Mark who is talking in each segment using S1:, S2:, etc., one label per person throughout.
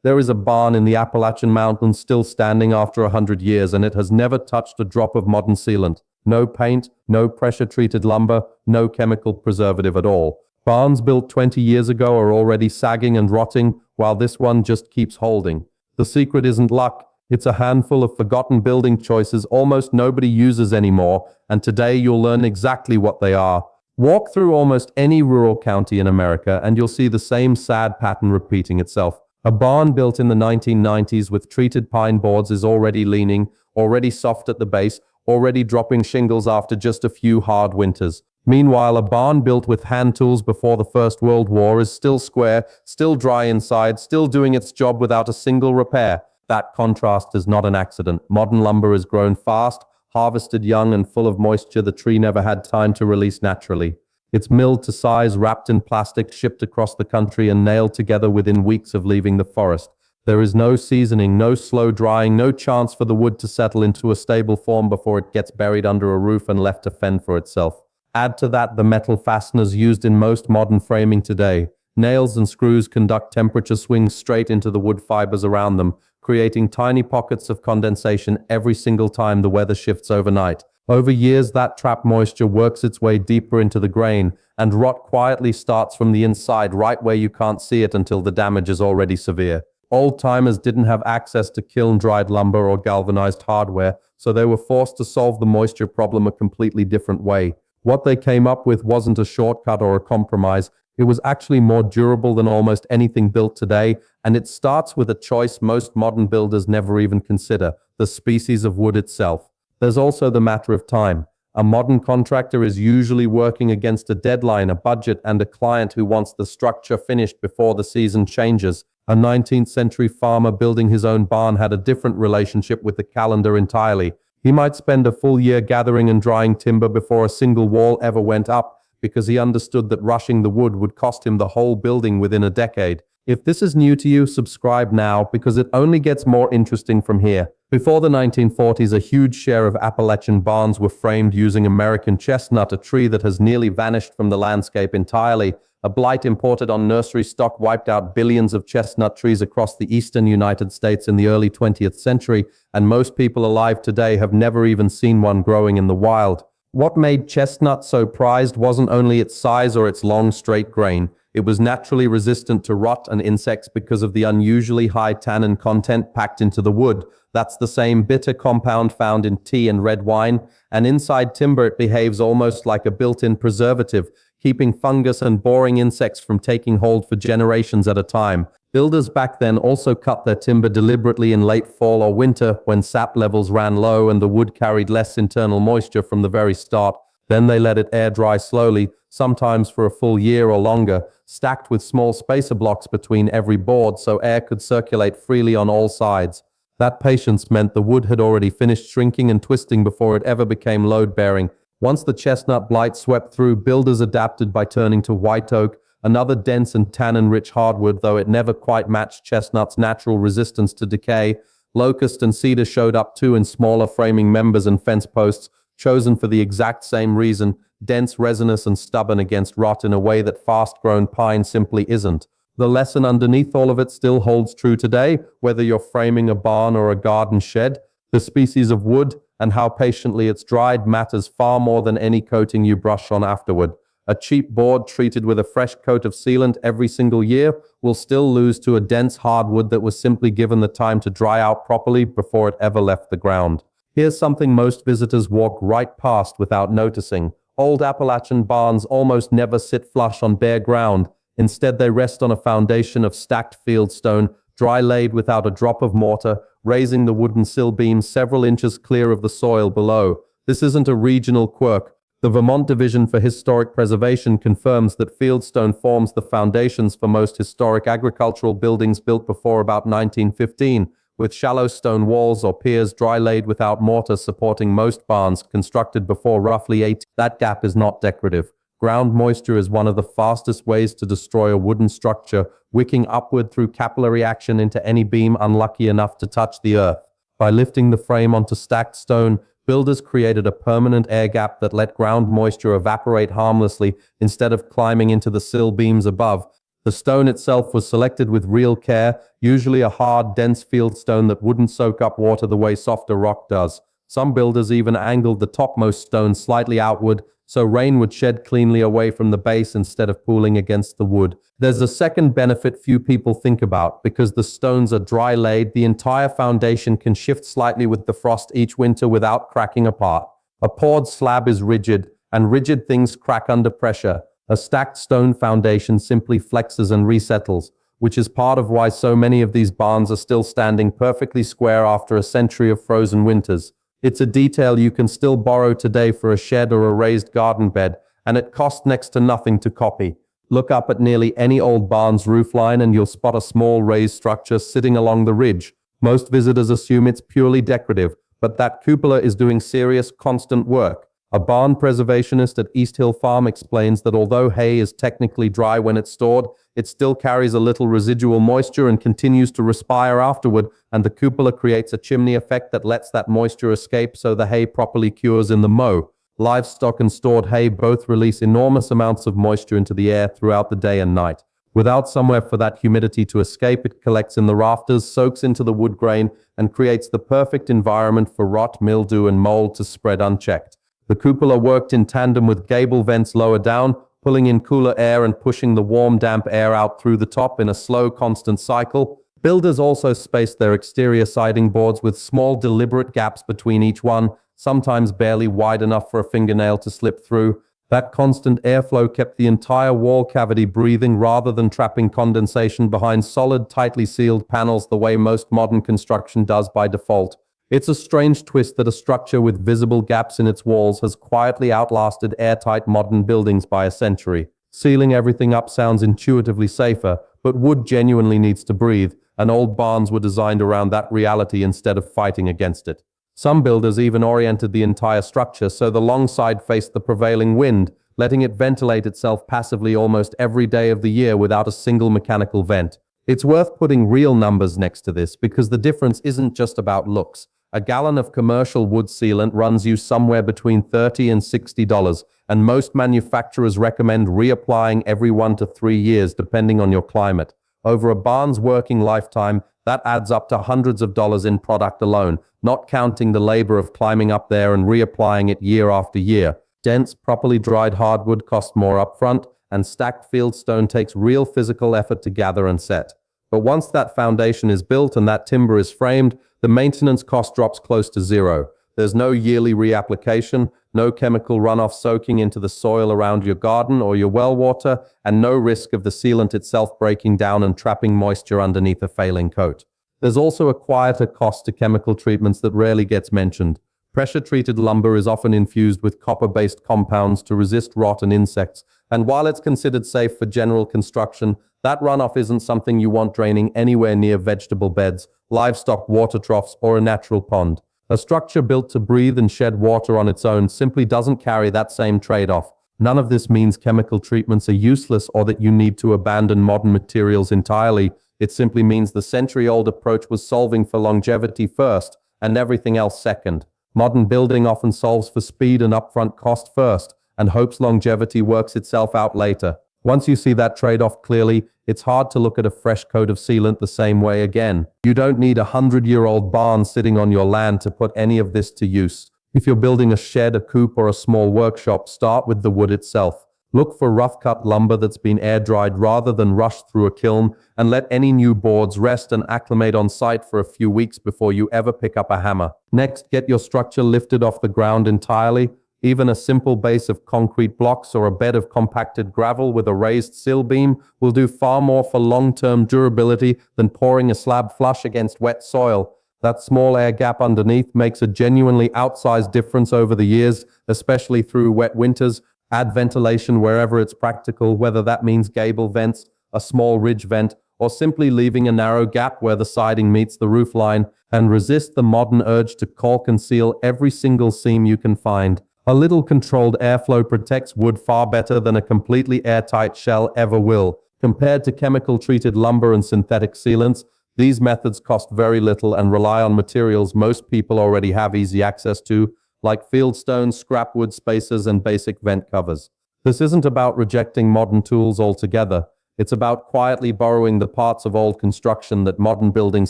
S1: There is a barn in the Appalachian Mountains still standing after 100 years, and it has never touched a drop of modern sealant. No paint, no pressure-treated lumber, no chemical preservative at all. Barns built 20 years ago are already sagging and rotting, while this one just keeps holding. The secret isn't luck. It's a handful of forgotten building choices almost nobody uses anymore, and today you'll learn exactly what they are. Walk through almost any rural county in America and you'll see the same sad pattern repeating itself. A barn built in the 1990s with treated pine boards is already leaning, already soft at the base, already dropping shingles after just a few hard winters. Meanwhile, a barn built with hand tools before the First World War is still square, still dry inside, still doing its job without a single repair. That contrast is not an accident. Modern lumber is grown fast, harvested young and full of moisture the tree never had time to release naturally. It's milled to size, wrapped in plastic, shipped across the country and nailed together within weeks of leaving the forest. There is no seasoning, no slow drying, no chance for the wood to settle into a stable form before it gets buried under a roof and left to fend for itself. Add to that the metal fasteners used in most modern framing today. Nails and screws conduct temperature swings straight into the wood fibers around them, creating tiny pockets of condensation every single time the weather shifts overnight. Over years, that trapped moisture works its way deeper into the grain, and rot quietly starts from the inside, right where you can't see it until the damage is already severe. Old-timers didn't have access to kiln-dried lumber or galvanized hardware, so they were forced to solve the moisture problem a completely different way. What they came up with wasn't a shortcut or a compromise. It was actually more durable than almost anything built today, and it starts with a choice most modern builders never even consider: the species of wood itself. There's also the matter of time. A modern contractor is usually working against a deadline, a budget, and a client who wants the structure finished before the season changes. A 19th century farmer building his own barn had a different relationship with the calendar entirely. He might spend a full year gathering and drying timber before a single wall ever went up, because he understood that rushing the wood would cost him the whole building within a decade. If this is new to you, subscribe now, because it only gets more interesting from here. Before the 1940s, a huge share of Appalachian barns were framed using American chestnut, a tree that has nearly vanished from the landscape entirely. A blight imported on nursery stock wiped out billions of chestnut trees across the eastern United States in the early 20th century, and most people alive today have never even seen one growing in the wild. What made chestnut so prized wasn't only its size or its long, straight grain. It was naturally resistant to rot and insects because of the unusually high tannin content packed into the wood. That's the same bitter compound found in tea and red wine, and inside timber it behaves almost like a built-in preservative, keeping fungus and boring insects from taking hold for generations at a time. Builders back then also cut their timber deliberately in late fall or winter when sap levels ran low and the wood carried less internal moisture from the very start. Then they let it air dry slowly, sometimes for a full year or longer, stacked with small spacer blocks between every board so air could circulate freely on all sides. That patience meant the wood had already finished shrinking and twisting before it ever became load-bearing. Once the chestnut blight swept through, builders adapted by turning to white oak, another dense and tannin-rich hardwood, though it never quite matched chestnut's natural resistance to decay. Locust and cedar showed up too in smaller framing members and fence posts, chosen for the exact same reason: dense, resinous, and stubborn against rot in a way that fast-grown pine simply isn't. The lesson underneath all of it still holds true today, whether you're framing a barn or a garden shed. The species of wood and how patiently it's dried matters far more than any coating you brush on afterward. A cheap board treated with a fresh coat of sealant every single year will still lose to a dense hardwood that was simply given the time to dry out properly before it ever left the ground. Here's something most visitors walk right past without noticing. Old Appalachian barns almost never sit flush on bare ground. Instead, they rest on a foundation of stacked fieldstone, dry laid without a drop of mortar, raising the wooden sill beams several inches clear of the soil below. This isn't a regional quirk. The Vermont Division for Historic Preservation confirms that fieldstone forms the foundations for most historic agricultural buildings built before about 1915, with shallow stone walls or piers dry laid without mortar supporting most barns constructed before roughly 80. That gap is not decorative. Ground moisture is one of the fastest ways to destroy a wooden structure, wicking upward through capillary action into any beam unlucky enough to touch the earth. By lifting the frame onto stacked stone, builders created a permanent air gap that let ground moisture evaporate harmlessly instead of climbing into the sill beams above. The stone itself was selected with real care, usually a hard, dense fieldstone that wouldn't soak up water the way softer rock does. Some builders even angled the topmost stone slightly outward, so rain would shed cleanly away from the base instead of pooling against the wood. There's a second benefit few people think about. Because the stones are dry laid, the entire foundation can shift slightly with the frost each winter without cracking apart. A poured slab is rigid, and rigid things crack under pressure. A stacked stone foundation simply flexes and resettles, which is part of why so many of these barns are still standing perfectly square after a century of frozen winters. It's a detail you can still borrow today for a shed or a raised garden bed, and it costs next to nothing to copy. Look up at nearly any old barn's roofline and you'll spot a small raised structure sitting along the ridge. Most visitors assume it's purely decorative, but that cupola is doing serious, constant work. A barn preservationist at East Hill Farm explains that although hay is technically dry when it's stored, it still carries a little residual moisture and continues to respire afterward, and the cupola creates a chimney effect that lets that moisture escape so the hay properly cures in the mow. Livestock and stored hay both release enormous amounts of moisture into the air throughout the day and night. Without somewhere for that humidity to escape, it collects in the rafters, soaks into the wood grain, and creates the perfect environment for rot, mildew, and mold to spread unchecked. The cupola worked in tandem with gable vents lower down, pulling in cooler air and pushing the warm, damp air out through the top in a slow, constant cycle. Builders also spaced their exterior siding boards with small, deliberate gaps between each one, sometimes barely wide enough for a fingernail to slip through. That constant airflow kept the entire wall cavity breathing rather than trapping condensation behind solid, tightly sealed panels the way most modern construction does by default. It's a strange twist that a structure with visible gaps in its walls has quietly outlasted airtight modern buildings by a century. Sealing everything up sounds intuitively safer, but wood genuinely needs to breathe, and old barns were designed around that reality instead of fighting against it. Some builders even oriented the entire structure so the long side faced the prevailing wind, letting it ventilate itself passively almost every day of the year without a single mechanical vent. It's worth putting real numbers next to this because the difference isn't just about looks. A gallon of commercial wood sealant runs you somewhere between $30 and $60, and most manufacturers recommend reapplying every 1 to 3 years depending on your climate. Over a barn's working lifetime, that adds up to hundreds of dollars in product alone, not counting the labor of climbing up there and reapplying it year after year. Dense, properly dried hardwood costs more upfront, and stacked fieldstone takes real physical effort to gather and set. But once that foundation is built and that timber is framed, the maintenance cost drops close to zero. There's no yearly reapplication, no chemical runoff soaking into the soil around your garden or your well water, and no risk of the sealant itself breaking down and trapping moisture underneath a failing coat. There's also a quieter cost to chemical treatments that rarely gets mentioned. Pressure-treated lumber is often infused with copper-based compounds to resist rot and insects, and while it's considered safe for general construction, that runoff isn't something you want draining anywhere near vegetable beds, livestock water troughs, or a natural pond. A structure built to breathe and shed water on its own simply doesn't carry that same trade-off. None of this means chemical treatments are useless or that you need to abandon modern materials entirely. It simply means the century-old approach was solving for longevity first and everything else second. Modern building often solves for speed and upfront cost first and hopes longevity works itself out later. Once you see that trade-off clearly, it's hard to look at a fresh coat of sealant the same way again. You don't need a 100-year-old barn sitting on your land to put any of this to use. If you're building a shed, a coop, or a small workshop, start with the wood itself. Look for rough-cut lumber that's been air-dried rather than rushed through a kiln, and let any new boards rest and acclimate on site for a few weeks before you ever pick up a hammer. Next, get your structure lifted off the ground entirely. Even a simple base of concrete blocks or a bed of compacted gravel with a raised sill beam will do far more for long-term durability than pouring a slab flush against wet soil. That small air gap underneath makes a genuinely outsized difference over the years, especially through wet winters. Add ventilation wherever it's practical, whether that means gable vents, a small ridge vent, or simply leaving a narrow gap where the siding meets the roof line, and resist the modern urge to caulk and seal every single seam you can find. A little controlled airflow protects wood far better than a completely airtight shell ever will. Compared to chemical-treated lumber and synthetic sealants, these methods cost very little and rely on materials most people already have easy access to, like fieldstone, scrap wood spacers, and basic vent covers. This isn't about rejecting modern tools altogether. It's about quietly borrowing the parts of old construction that modern buildings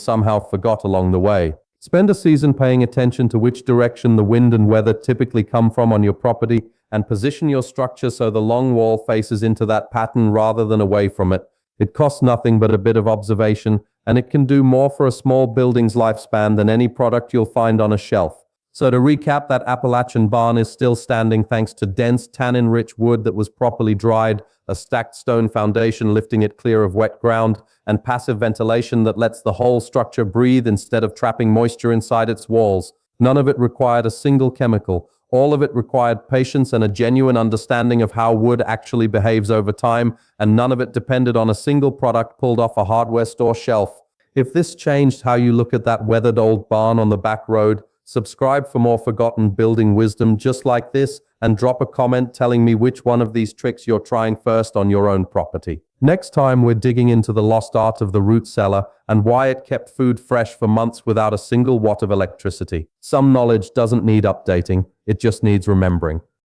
S1: somehow forgot along the way. Spend a season paying attention to which direction the wind and weather typically come from on your property, and position your structure so the long wall faces into that pattern rather than away from it. It costs nothing but a bit of observation, and it can do more for a small building's lifespan than any product you'll find on a shelf. So to recap, that Appalachian barn is still standing thanks to dense, tannin-rich wood that was properly dried, a stacked stone foundation lifting it clear of wet ground, and passive ventilation that lets the whole structure breathe instead of trapping moisture inside its walls. None of it required a single chemical. All of it required patience and a genuine understanding of how wood actually behaves over time, and none of it depended on a single product pulled off a hardware store shelf. If this changed how you look at that weathered old barn on the back road, subscribe for more forgotten building wisdom just like this, and drop a comment telling me which one of these tricks you're trying first on your own property. Next time, we're digging into the lost art of the root cellar and why it kept food fresh for months without a single watt of electricity. Some knowledge doesn't need updating, it just needs remembering.